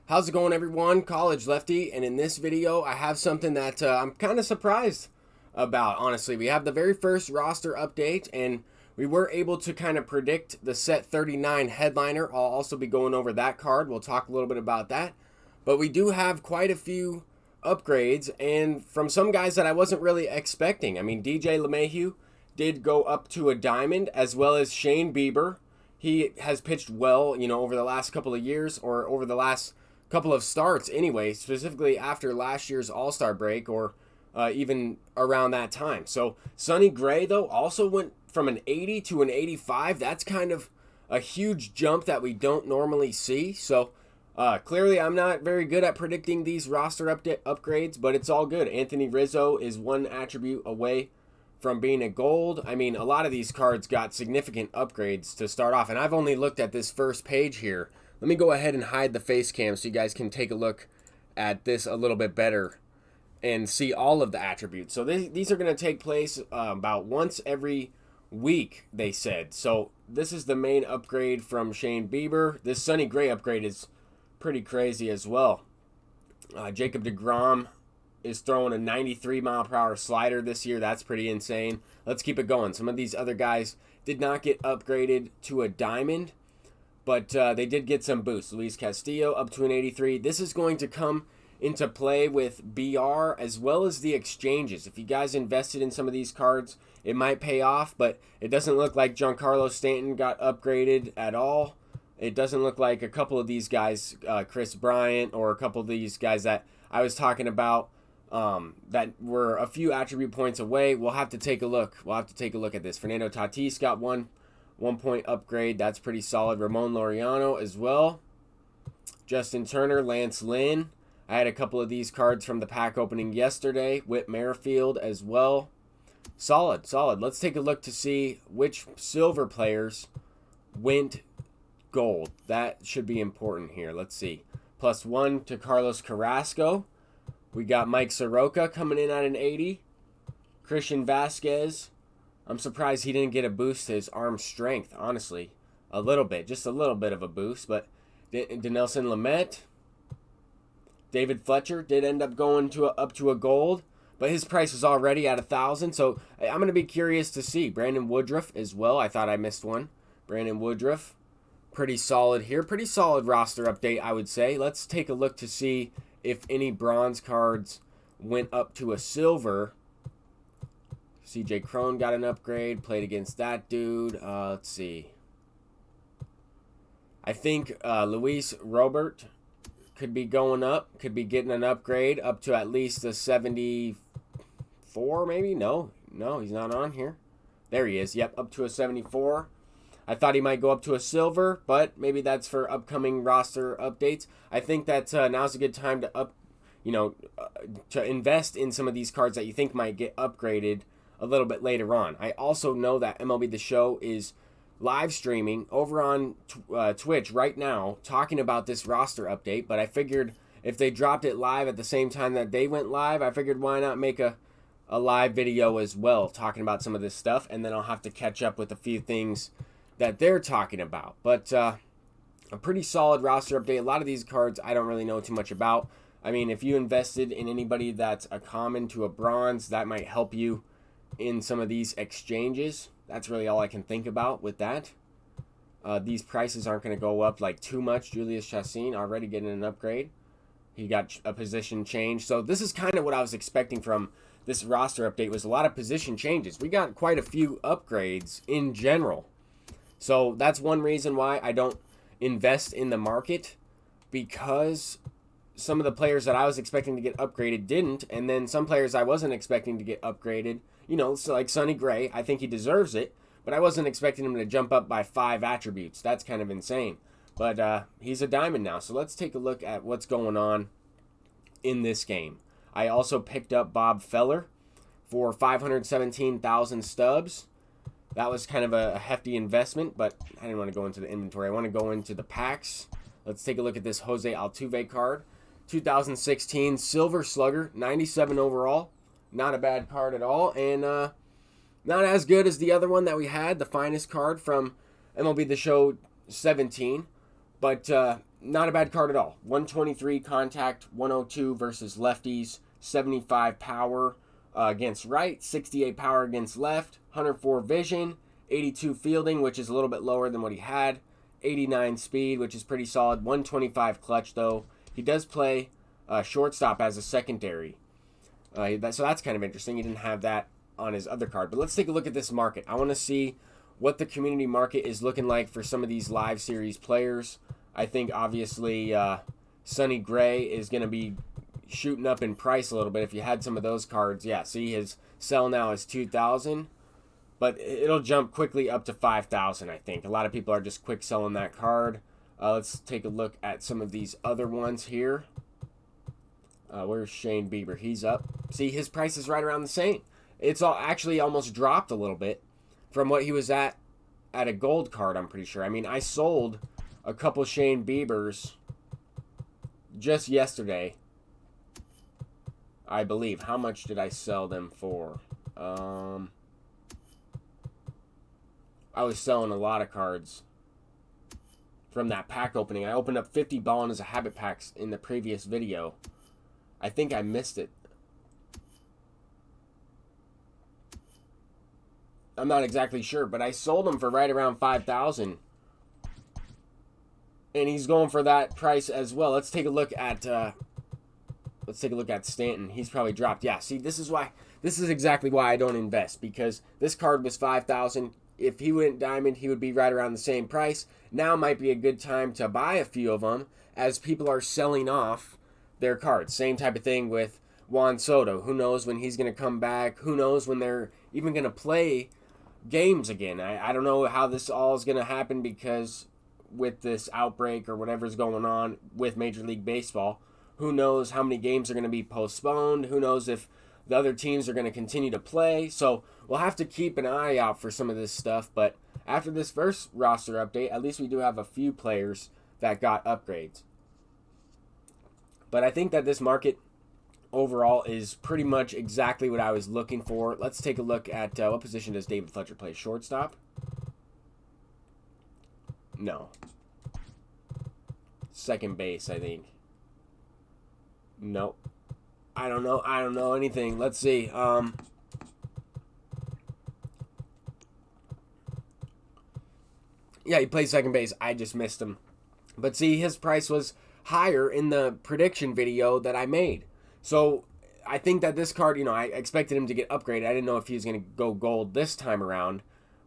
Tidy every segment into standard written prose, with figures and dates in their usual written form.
How's it going, everyone? College Lefty, and in this video I have something that I'm kind of surprised about. Honestly, we have the very first roster update, and we were able to kind of predict the set 39 headliner. I'll also be going over that card. We'll talk a little bit about that, but we do have quite a few upgrades, and from some guys that I wasn't really expecting. I mean, DJ LeMahieu did go up to a diamond, as well as Shane Bieber. He has pitched well, over the last couple of years, or over the last couple of starts anyway, specifically after last year's All-Star break, or even around that time. So Sonny Gray, though, also went from an 80 to an 85. That's kind of a huge jump that we don't normally see. So clearly I'm not very good at predicting these roster upgrades, but it's all good. Anthony Rizzo is one attribute away from being a gold. I mean, a lot of these cards got significant upgrades to start off, and I've only looked at this first page here. Let me go ahead and hide the face cam so you guys can take a look at this a little bit better and see all of the attributes. So these are going to take place about once every week, they said. So this is the main upgrade from Shane Bieber. This Sonny Gray upgrade is pretty crazy as well. Jacob deGrom is throwing a 93-mile-per-hour slider this year. That's pretty insane. Let's keep it going. Some of these other guys did not get upgraded to a diamond, but they did get some boosts. Luis Castillo up to an 83. This is going to come into play with BR as well as the exchanges. If you guys invested in some of these cards, it might pay off, but it doesn't look like Giancarlo Stanton got upgraded at all. It doesn't look like a couple of these guys, Chris Bryant, or a couple of these guys that I was talking about, that were a few attribute points away. We'll have to take a look. We'll have to take a look at this. Fernando Tatis got one point upgrade. That's pretty solid. Ramon Laureano as well. Justin Turner, Lance Lynn. I had a couple of these cards from the pack opening yesterday. Whit Merrifield as well. Solid. Let's take a look to see which silver players went gold. That should be important here. Let's see. +1 to Carlos Carrasco. We got Mike Soroka coming in at an 80. Christian Vasquez. I'm surprised he didn't get a boost to his arm strength, honestly. A little bit. Just a little bit of a boost. But Dinelson Lamet. David Fletcher did end up going up to a gold, but his price was already at 1,000. So I'm going to be curious to see. Brandon Woodruff as well. I thought I missed one. Brandon Woodruff. Pretty solid here. Pretty solid roster update, I would say. Let's take a look to see if any bronze cards went up to a silver. CJ Cron got an upgrade. Played against that dude. Let's see. I think Luis Robert could be going up. Could be getting an upgrade up to at least a 74 maybe? No, he's not on here. There he is. Yep, up to a 74. I thought he might go up to a silver, but maybe that's for upcoming roster updates. I think that now's a good time to to invest in some of these cards that you think might get upgraded a little bit later on. I also know that MLB The Show is live streaming over on Twitch right now talking about this roster update, but I figured if they dropped it live at the same time that they went live, I figured why not make a live video as well talking about some of this stuff, and then I'll have to catch up with a few things that they're talking about. But a pretty solid roster update. A lot of these cards I don't really know too much about. I mean, if you invested in anybody that's a common to a bronze, that might help you in some of these exchanges. That's really all I can think about with that. These prices aren't going to go up like too much. Julius Chassin already getting an upgrade. He got a position change. So this is kind of what I was expecting from this roster update, was a lot of position changes. We got quite a few upgrades in general. So that's one reason why I don't invest in the market, because some of the players that I was expecting to get upgraded didn't, and then some players I wasn't expecting to get upgraded, so like Sonny Gray, I think he deserves it, but I wasn't expecting him to jump up by 5 attributes. That's kind of insane. But he's a diamond now, so let's take a look at what's going on in this game. I also picked up Bob Feller for 517,000 stubs. That was kind of a hefty investment, but I didn't want to go into the inventory. I want to go into the packs. Let's take a look at this Jose Altuve card. 2016 Silver Slugger, 97 overall. Not a bad card at all, and not as good as the other one that we had, the finest card from MLB The Show 17. But not a bad card at all. 123 contact, 102 versus lefties, 75 power against right, 68 power against left, 104 vision, 82 fielding, which is a little bit lower than what he had, 89 speed, which is pretty solid, 125 clutch though. He does play shortstop as a secondary. So that's kind of interesting. He didn't have that on his other card. But let's take a look at this market. I want to see what the community market is looking like for some of these live series players. I think obviously Sonny Gray is going to be shooting up in price a little bit. If you had some of those cards, yeah, see his sell now is 2,000, but it'll jump quickly up to 5,000. I think a lot of people are just quick selling that card. Let's take a look at some of these other ones here. Where's Shane Bieber? He's up. See, his price is right around the same. It's all actually almost dropped a little bit from what he was at a gold card, I'm pretty sure. I mean, I sold a couple Shane Biebers just yesterday, I believe. How much did I sell them for? I was selling a lot of cards from that pack opening. I opened up 50 Ballin' as a Habit packs in the previous video. I think I missed it. I'm not exactly sure, but I sold him for right around 5,000. And he's going for that price as well. Let's take a look at Stanton. He's probably dropped. Yeah, see, this is exactly why I don't invest, because this card was 5,000. If he went diamond, he would be right around the same price. Now might be a good time to buy a few of them as people are selling off their cards. Same type of thing with Juan Soto. Who knows when he's going to come back? Who knows when they're even going to play games again? I don't know how this all is going to happen, because with this outbreak or whatever's going on with Major League Baseball, who knows how many games are going to be postponed? Who knows if the other teams are going to continue to play? So we'll have to keep an eye out for some of this stuff. But after this first roster update, at least we do have a few players that got upgrades. But I think that this market overall is pretty much exactly what I was looking for. Let's take a look at what position does David Fletcher play? Shortstop? No. Second base, I think. Nope. I don't know anything. Let's see. Yeah, he plays second base. I just missed him. But see, his price was higher in the prediction video that I made. So I think that this card, I expected him to get upgraded. I didn't know if he was going to go gold this time around.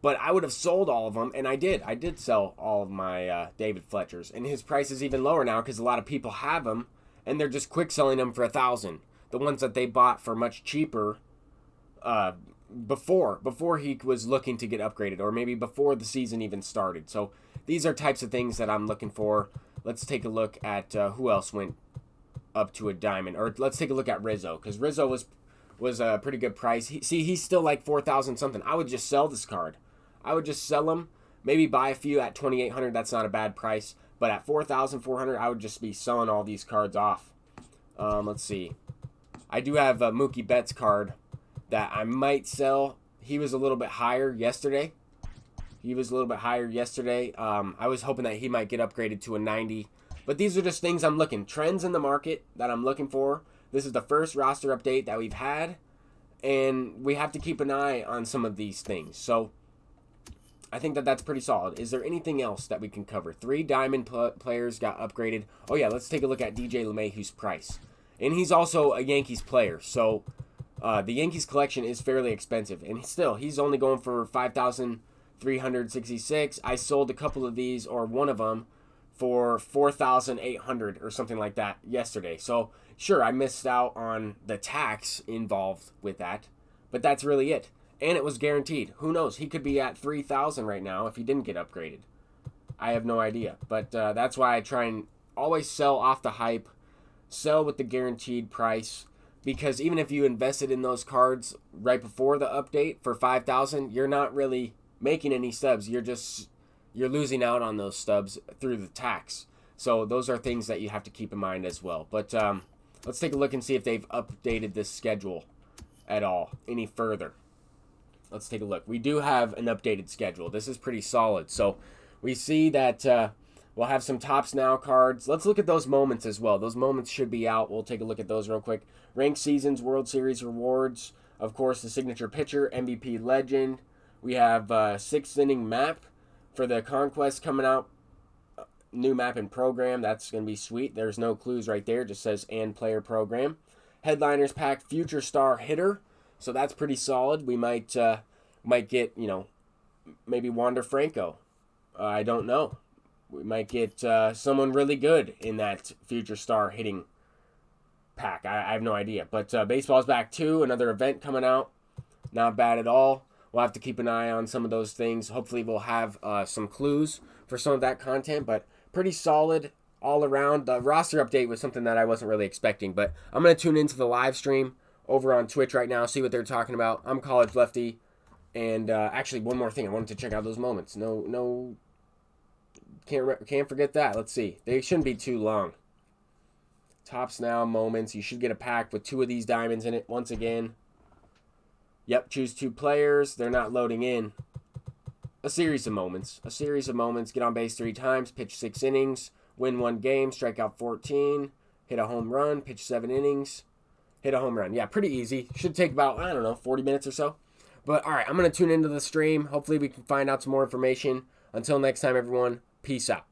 But I would have sold all of them, and I did. I did sell all of my David Fletchers. And his price is even lower now because a lot of people have them, and they're just quick selling them for 1,000. The ones that they bought for much cheaper before he was looking to get upgraded, or maybe before the season even started. So these are types of things that I'm looking for. Let's take a look at who else went up to a diamond. Or let's take a look at Rizzo, because Rizzo was a pretty good price. He's still like 4,000 something. I would just sell this card. I would just sell them, maybe buy a few at 2,800. That's not a bad price. But at 4,400, I would just be selling all these cards off. Let's see. I do have a Mookie Betts card that I might sell. He was a little bit higher yesterday. I was hoping that he might get upgraded to a 90. But these are just things I'm looking. Trends in the market that I'm looking for. This is the first roster update that we've had. And we have to keep an eye on some of these things. So I think that that's pretty solid. Is there anything else that we can cover? 3 diamond players got upgraded. Oh yeah, let's take a look at DJ LeMahieu's price. And he's also a Yankees player. So the Yankees collection is fairly expensive. And still, he's only going for 5,366. I sold a couple of these, or one of them, for 4,800 or something like that yesterday. So sure, I missed out on the tax involved with that. But that's really it. And it was guaranteed. Who knows? He could be at 3,000 right now if he didn't get upgraded. I have no idea. But that's why I try and always sell off the hype. Sell with the guaranteed price. Because even if you invested in those cards right before the update for 5,000, you're not really making any stubs. You're losing out on those stubs through the tax. So those are things that you have to keep in mind as well. But let's take a look and see if they've updated this schedule at all any further. Let's take a look. We do have an updated schedule. This is pretty solid. So we see that We'll have some Tops Now cards. Let's look at those moments as well. Those moments should be out. We'll take a look at those real quick. Ranked Seasons, World Series rewards. Of course, the signature pitcher, MVP legend. We have 6th inning map for the Conquest coming out. New map and program. That's going to be sweet. There's no clues right there. It just says and player program. Headliners pack, future star hitter. So that's pretty solid. We might get, maybe Wander Franco. I don't know. We might get someone really good in that future star hitting pack. I have no idea. But baseball's back too. Another event coming out. Not bad at all. We'll have to keep an eye on some of those things. Hopefully we'll have some clues for some of that content. But pretty solid all around. The roster update was something that I wasn't really expecting. But I'm going to tune into the live stream over on Twitch right now. See what they're talking about. I'm College Lefty. And actually, one more thing. I wanted to check out those moments. No. Can't forget that. Let's see. They shouldn't be too long. Tops Now moments. You should get a pack with 2 of these diamonds in it once again. Yep, choose 2 players. They're not loading in. A series of moments. A series of moments. Get on base 3 times. Pitch 6 innings. Win 1 game. Strike out 14. Hit a home run. Pitch 7 innings. Hit a home run. Yeah, pretty easy. Should take about, 40 minutes or so. But, all right, I'm going to tune into the stream. Hopefully we can find out some more information. Until next time, everyone. Peace out.